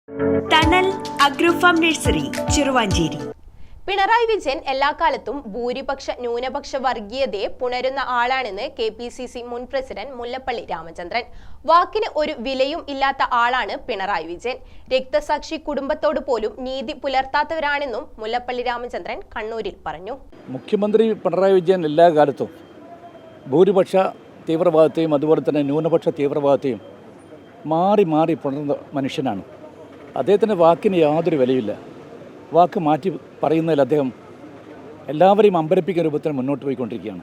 തണൽ അഗ്രോഫാം നഴ്സറി ചെറുവാഞ്ചേരി. പിണറായി വിജയൻ എല്ലാ കാലത്തും ഭൂരിപക്ഷ ന്യൂനപക്ഷ വർഗീയതയെ പുണരുന്ന ആളാണെന്ന് KPCC മുൻ പ്രസിഡന്റ് മുല്ലപ്പള്ളി രാമചന്ദ്രൻ. വാക്കിന് ഒരു വിലയും ഇല്ലാത്ത ആളാണ് പിണറായി വിജയൻ. രക്തസാക്ഷി കുടുംബത്തോട് പോലും നീതി പുലർത്താത്തവരാണെന്നും മുല്ലപ്പള്ളി രാമചന്ദ്രൻ കണ്ണൂരിൽ പറഞ്ഞു. മുഖ്യമന്ത്രി പിണറായി വിജയൻ എല്ലാ കാലത്തും ഭൂരിപക്ഷ തീവ്രവാദത്തെയും അതുപോലെ തന്നെ ന്യൂനപക്ഷ തീവ്രവാദത്തെയും മാറി മാറി പുണർന്ന മനുഷ്യനാണ്. അദ്ദേഹത്തിൻ്റെ വാക്കിന് യാതൊരു വിലയില്ല. വാക്ക് മാറ്റി പറയുന്നതിൽ അദ്ദേഹം എല്ലാവരെയും അമ്പരപ്പിക്കുന്ന രൂപത്തിൽ മുന്നോട്ട് പോയിക്കൊണ്ടിരിക്കുകയാണ്.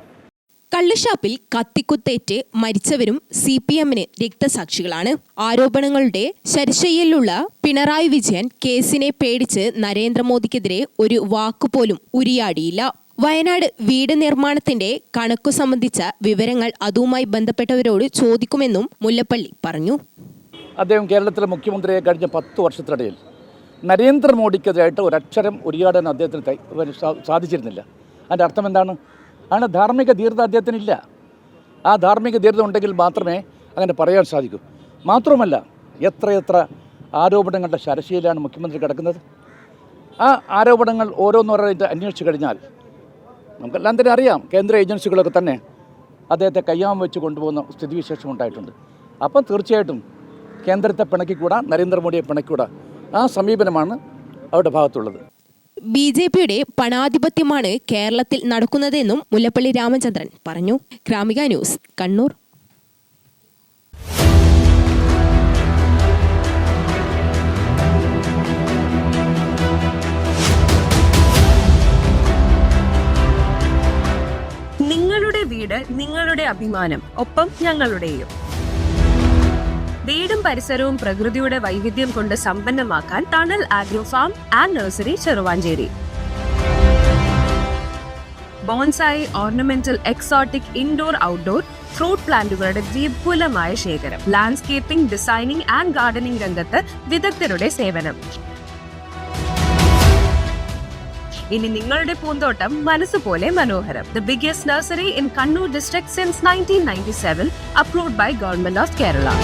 കള്ളുഷാപ്പിൽ കത്തിക്കുത്തേറ്റ് മരിച്ചവരും CPMന് രക്തസാക്ഷികളാണ്. ആരോപണങ്ങളുടെ ശരശയ്യയിലുള്ള പിണറായി വിജയൻ കേസിനെ പേടിച്ച് നരേന്ദ്രമോദിക്കെതിരെ ഒരു വാക്കുപോലും ഉരിയാടിയില്ല. വയനാട് വീട് നിർമ്മാണത്തിന്റെ കണക്കു സംബന്ധിച്ച വിവരങ്ങൾ അതുമായി ബന്ധപ്പെട്ടവരോട് ചോദിക്കുമെന്നും മുല്ലപ്പള്ളി പറഞ്ഞു. അദ്ദേഹം കേരളത്തിലെ മുഖ്യമന്ത്രിയെ കഴിഞ്ഞ 10 വർഷത്തിനിടയിൽ നരേന്ദ്രമോദിക്കെതിരായിട്ട് ഒരക്ഷരം ഉരിയാടാൻ അദ്ദേഹത്തിന് സാധിച്ചിരുന്നില്ല. അതിൻ്റെ അർത്ഥം എന്താണ്? അങ്ങനെ ധാർമ്മിക ധീരത അദ്ദേഹത്തിനില്ല. ആ ധാർമ്മിക ധീരത ഉണ്ടെങ്കിൽ മാത്രമേ അങ്ങനെ പറയാൻ സാധിക്കൂ. മാത്രവുമല്ല, എത്രയെത്ര ആരോപണങ്ങളുടെ ശരശയിലാണ് മുഖ്യമന്ത്രി കിടക്കുന്നത്. ആ ആരോപണങ്ങൾ ഓരോന്നോരോന്നായിട്ട് അന്വേഷിച്ച് കഴിഞ്ഞാൽ നമുക്കെല്ലാം തന്നെ അറിയാം. കേന്ദ്ര ഏജൻസികളൊക്കെ തന്നെ അദ്ദേഹത്തെ കയ്യാമം വെച്ച് കൊണ്ടുപോകുന്ന സ്ഥിതിവിശേഷം ഉണ്ടായിട്ടുണ്ട്. അപ്പം തീർച്ചയായിട്ടും കേന്ദ്രത്തെ പിണക്കിക്കൂടാ, നരേന്ദ്രമോദിയെ പിണക്കിക്കൂടാ. ആ സമീപനമാണ് അവരുടെ ഭാഗത്തുള്ളത്. BJPയുടെ പണാധിപത്യമാണ് കേരളത്തിൽ നടക്കുന്നതെന്നും മുല്ലപ്പള്ളി രാമചന്ദ്രൻ പറഞ്ഞു. ഗ്രാമിക ന്യൂസ്, കണ്ണൂർ. നിങ്ങളുടെ വീട് നിങ്ങളുടെ അഭിമാനം, ഒപ്പം ഞങ്ങളുടെയും. വീടും പരിസരവും പ്രകൃതിയുടെ വൈവിധ്യം കൊണ്ട് സമ്പന്നമാക്കാൻ Thanal agro farm and nursery Cheruvanchery. Bonsai, ornamental, exotic, indoor, outdoor fruit പ്ലാന്റുകളുടെ വിപുലമായ ശേഖരം. ലാൻഡ്സ്കേപ്പിംഗ്, ഡിസൈനിംഗ് ആൻഡ് ഗാർഡനിംഗ് രംഗത്ത് വിദഗ്ധരുടെ സേവനം. ഇനി നിങ്ങളുടെ പൂന്തോട്ടം മനസ്സുപോലെ മനോഹരം. The biggest nursery in Kannur district since 1997, approved by Government of Kerala.